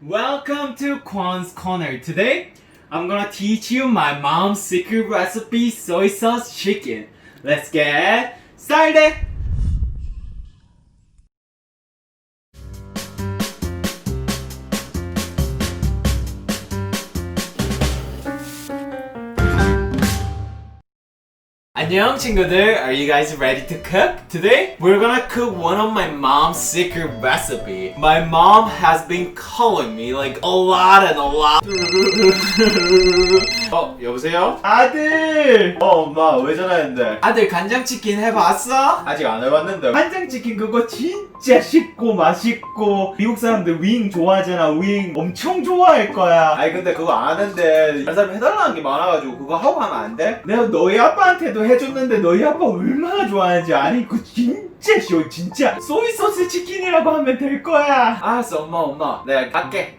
Welcome to Kwon's Corner. Today, I'm gonna teach you my mom's secret recipe soy sauce chicken. Let's get started! 안녕 친구들, are you guys ready to cook? Today, we're gonna cook one of my mom's secret recipe. My mom has been calling me like a lot. 여보세요? 아들! 엄마 왜 전화했는데? 아들 간장치킨 해봤어? 아직 안 해봤는데 간장치킨 그거 진짜 쉽고 맛있고 미국 사람들 윙 좋아하잖아. 윙 엄청 좋아할 거야. 아니 근데 그거 안 하는데 다른 사람 해달라는 게 많아가지고 그거 하고 하면 안 돼? 내가 너희 아빠한테도 해줬는데 너희 아빠 얼마나 좋아하는지 아니 그거 진짜 쉬워. 진짜 소이소스 치킨이라고 하면 될 거야. 알았어 엄마 내가 할게.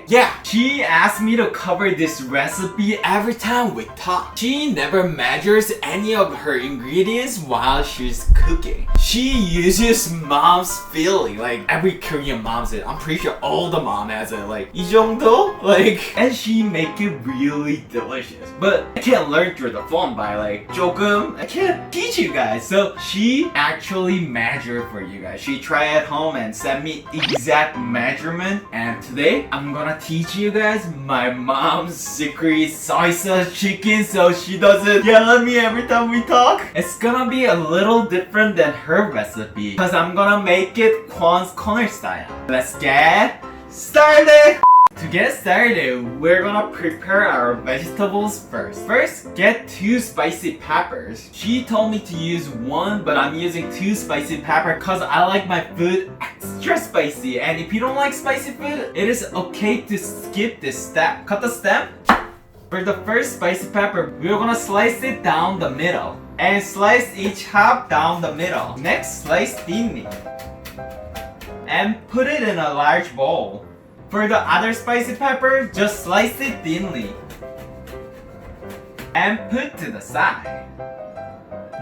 Yeah! She asked me to cover this recipe every time we talk. She never measures any of her ingredients while she's cooking. She uses mom's feeling, like every Korean mom says. I'm pretty sure all the mom has it, like 이 정도? Like, and she make it really delicious. But I can't learn through the phone by like 조금. I can't teach you guys. So she actually measured for you guys. She tried at home and sent me exact measurement. And today I'm gonna teach you guys my mom's secret soy sauce chicken so she doesn't yell at me every time we talk. It's gonna be a little different than her recipe because I'm gonna make it Kwon's Corner style. Let's get started! To get started, we're gonna prepare our vegetables first. First, get 2 spicy peppers. She told me to use 1, but I'm using 2 spicy peppers because I like my food extra spicy. And if you don't like spicy food, it is okay to skip this step. Cut the stem. For the first spicy pepper, we're gonna slice it down the middle. And slice each half down the middle. Next, slice thinly. And put it in a large bowl. For the other spicy pepper, just slice it thinly. And put to the side.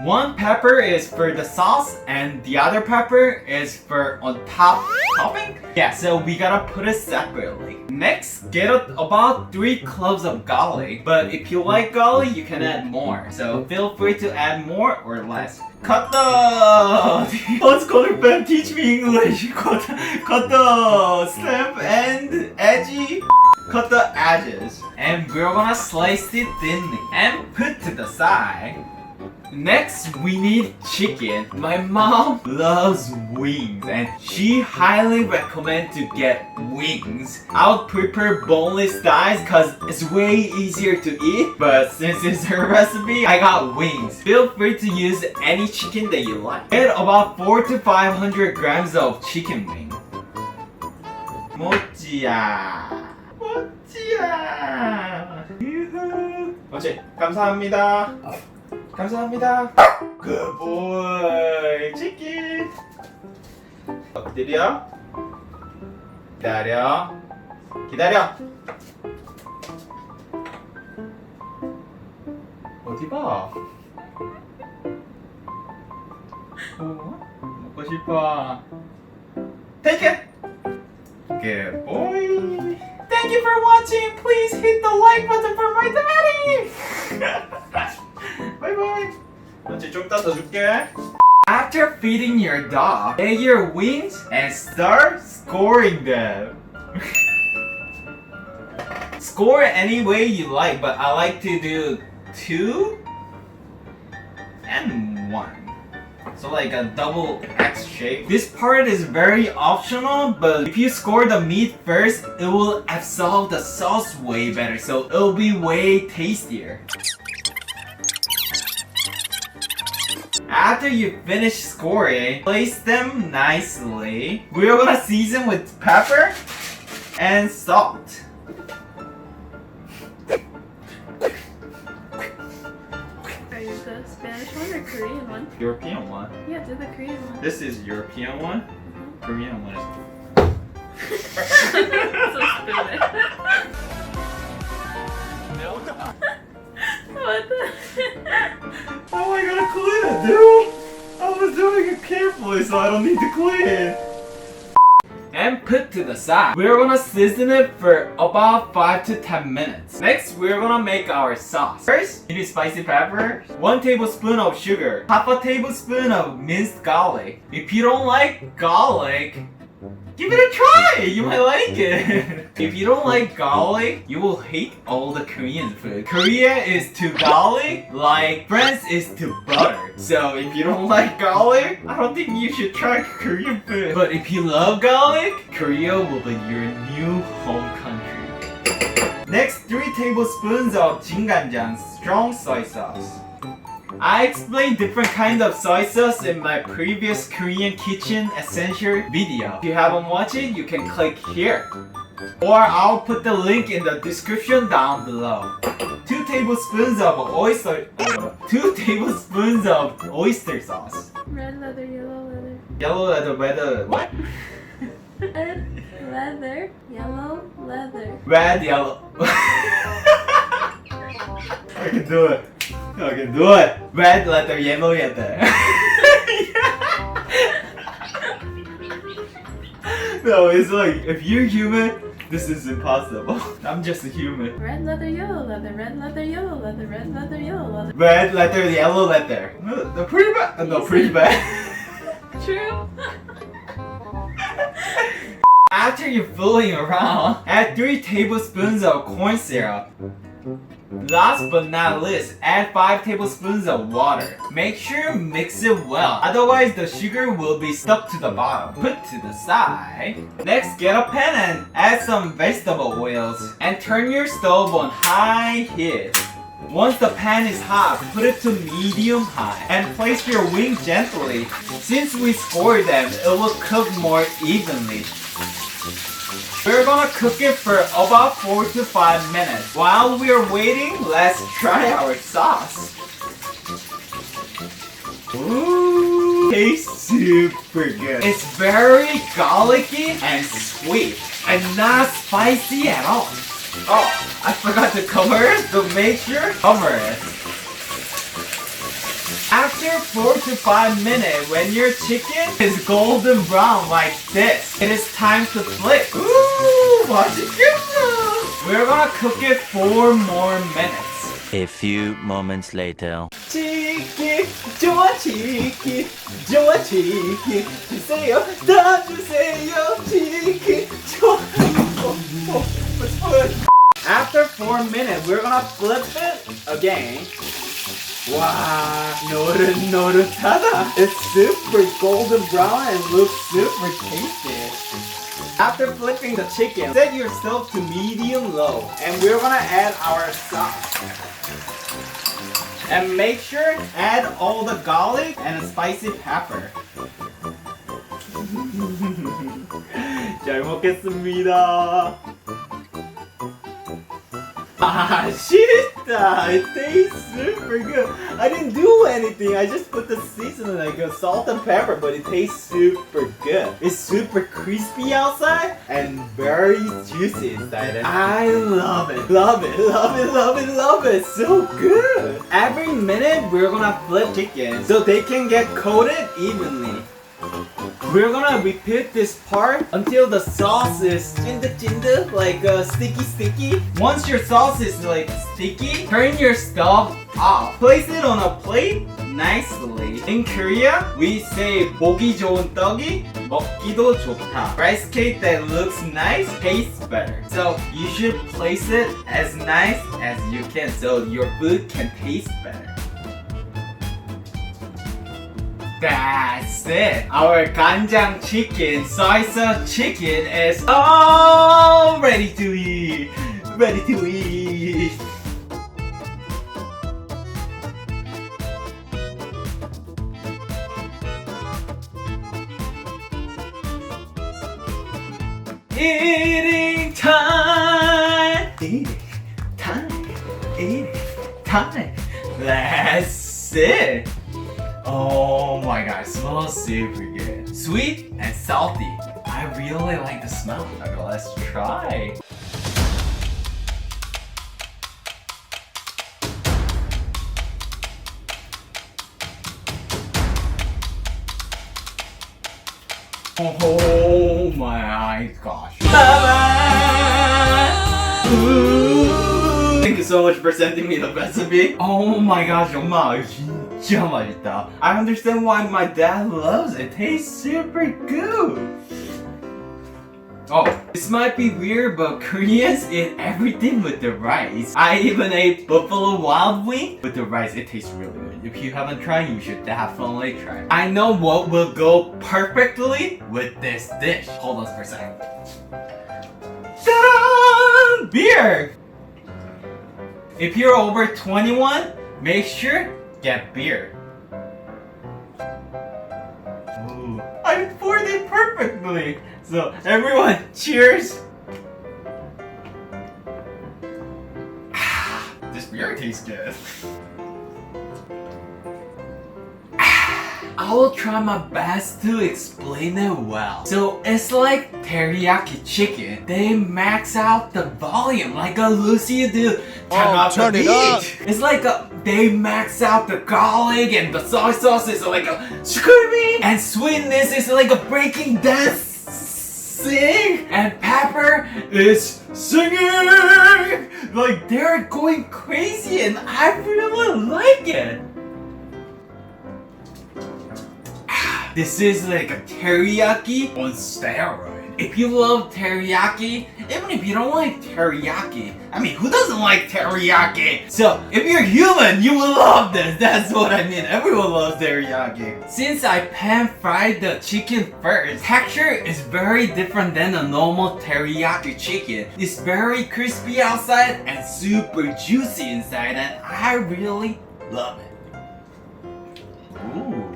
1 pepper is for the sauce and the other pepper is for on top topping? Yeah, so we gotta put it separately. Next, get about 3 cloves of garlic. But if you like garlic, you can add more. So feel free to add more or less. Cut the... Let's go to bed, teach me English. Cut the stem and edgy. Cut the edges. And we're gonna slice it thinly and put to the side. Next, we need chicken. My mom loves wings and she highly recommends to get wings. I'll prepare boneless thighs cause it's way easier to eat. But since it's her recipe, I got wings. Feel free to use any chicken that you like. Get about 400 to 500 grams of chicken wing. 모찌야. 유후. 어째 감사합니다. 감사합니다. Good boy. 치킨. 엎드려. 기다려. 어디 봐. 먹고 싶어. Take it. Good boy. Thank you for watching. Please hit the like button for my daddy. Bye bye. 언제 좀 따서 줄게. After feeding your dog, take your wings and start scoring them. Score any way you like, but I like to do 2 and 1. So like a double X shape. This part is very optional, but if you score the meat first, it will absorb the sauce way better, so it'll be way tastier. After you finish scoring, place them nicely. We're gonna season with pepper and salt. Are you the Spanish one or Korean one? European one. Yeah, do the Korean one. This is European one. Korean one is... So stupid. What the? Oh, I gotta clean it, dude! I was doing it carefully so I don't need to clean it. And put to the side. We're gonna season it for about 5 to 10 minutes. Next, we're gonna make our sauce. First, you need spicy pepper, 1 tablespoon of sugar, half a tablespoon of minced garlic. If you don't like garlic, give it a try! You might like it! If you don't like garlic, you will hate all the Korean food. Korea is to garlic like France is to butter. So if you don't like garlic, I don't think you should try Korean food. But if you love garlic, Korea will be your new home country. Next, 3 tablespoons of Ganjang strong soy sauce. I explained different kinds of soy sauce in my previous Korean kitchen essential video. If you haven't watched it, you can click here. Or I'll put the link in the description down below. 2 tablespoons of oyster 2 tablespoons of oyster sauce. Red leather, yellow leather. Yellow leather, red what? Red leather, yellow leather. Red, yellow. I can do it. I can do it. Red leather, yellow leather. No, it's like if you're human, this is impossible. I'm just a human. Red leather, yellow leather, red leather, yellow leather, red leather, yellow leather. Red leather, yellow leather. No, pretty bad. No, pretty bad. True. After you're fooling around, add 3 tablespoons of corn syrup. Last but not least, add 5 tablespoons of water. Make sure you mix it well, otherwise the sugar will be stuck to the bottom. Put to the side. Next, get a pan and add some vegetable oils and turn your stove on high heat. Once the pan is hot, put it to medium high and place your wings gently. Since we scored them, it will cook more evenly. We're gonna cook it for about 4 to 5 minutes. While we are waiting, let's try our sauce. Ooh, tastes super good. It's very garlicky and sweet and not spicy at all. Oh, I forgot to cover it, so make sure cover it. After 4 to 5 minutes, when your chicken is golden brown like this, it is time to flip. Ooh, 맛있겠다. We're gonna cook it 4 more minutes. A few moments later. 치킨, 좋아 치킨, 좋아 치킨, 주세요, 다 주세요, 치킨, 좋아. After 4 minutes, we're gonna flip it again. Wow, 노릇노릇하다. It's super golden brown and looks super tasty. After flipping the chicken, set your stove to medium low and we're gonna add our sauce. And make sure add all the garlic and spicy pepper. 잘 먹겠습니다. 맛있다. It tastes super good. I didn't do anything. I just put the seasoning like salt and pepper, but it tastes super good. It's super crispy outside and very juicy inside. And I love it. Love it. Love it. Love it. Love it. So good. Every minute we're gonna flip chicken so they can get coated evenly. We're gonna repeat this part until the sauce is 찐득찐득, like sticky. Once your sauce is like sticky, turn your stove off. Place it on a plate nicely. In Korea, we say 보기 좋은 떡이 먹기도 좋다. Rice cake that looks nice tastes better. So you should place it as nice as you can so your food can taste better. That's it. Our 간장 chicken, soy sauce chicken is all ready to eat. Ready to eat. Eating time. Eating time. Eating time. That's it. Oh my god, it smells super good. Sweet and salty. I really like the smell. Okay, let's try. Oh my my gosh. Thank you so much for sending me the recipe. Oh my gosh, 엄마 진짜 맛있다. I understand why my dad loves it. It tastes super good. Oh, this might be weird, but Koreans eat everything with the rice. I even ate buffalo wild wing with the rice. It tastes really good. If you haven't tried, you should definitely try. I know what will go perfectly with this dish. Hold on for a second. Ta-da! Beer! If you're over 21, make sure get beer. Ooh, I poured it perfectly. So everyone, cheers! This beer tastes good. I will try my best to explain it well. So it's like teriyaki chicken. They max out the volume like a Lucy do. Turn it up. It's like they max out the garlic and the soy sauce is like a screaming and sweetness is like a breaking dance. Sing and pepper is singing like they're going crazy and I really like it. This is like a teriyaki on steroid. If you love teriyaki, even if you don't like teriyaki, I mean, who doesn't like teriyaki? So, if you're human, you will love this. That's what I mean. Everyone loves teriyaki. Since I pan-fried the chicken first, texture is very different than a normal teriyaki chicken. It's very crispy outside and super juicy inside, and I really love it. Ooh.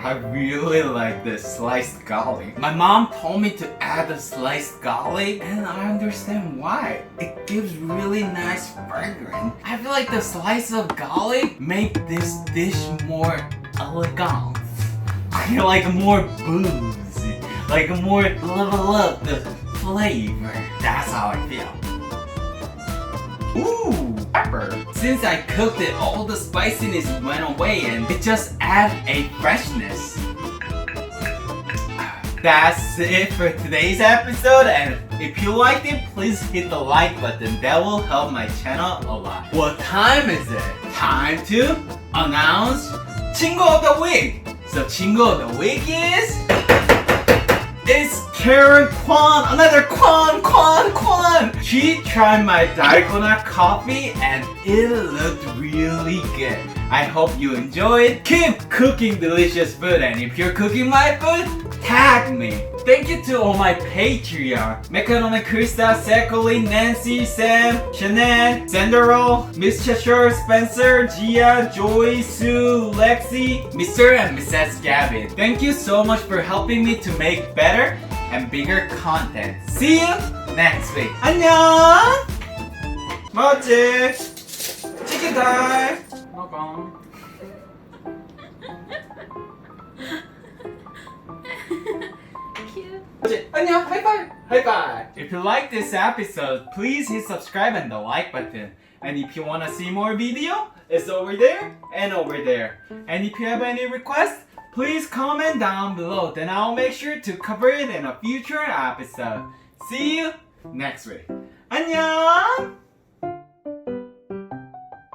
I really like the sliced garlic. My mom told me to add the sliced garlic and I understand why. It gives really nice fragrance. I feel like the slice of garlic make this dish more elegant. I feel like more boozy. Like more level up the flavor. That's how I feel. Ooh, pepper. Since I cooked it, all the spiciness went away and it just added a freshness. That's it for today's episode, and if you liked it, please hit the like button. That will help my channel a lot. What time is it? Time to announce 친구 of the week. So 친구 of the week is... It's Karen Kwon, another Kwon. She tried my dalgona coffee and it looked really good. I hope you enjoyed. Keep cooking delicious food, and if you're cooking my food, tag me. Thank you to all my Patreon. Mekanome Krista, Sekoli, Nancy, Sam, Chanel, Sandero, Miss Cheshire, Spencer, Gia, Joy, Sue, Lexi, Mr. and Mrs. Gavin. Thank you so much for helping me to make better and bigger content. See you next week. 안녕! 멋지! 치킨 타임! 먹어. 안녕, high-five. If you like this episode, please hit subscribe and the like button. And if you want to see more video, it's over there and over there. And if you have any requests, please comment down below. Then I'll make sure to cover it in a future episode. See you next week. 안녕.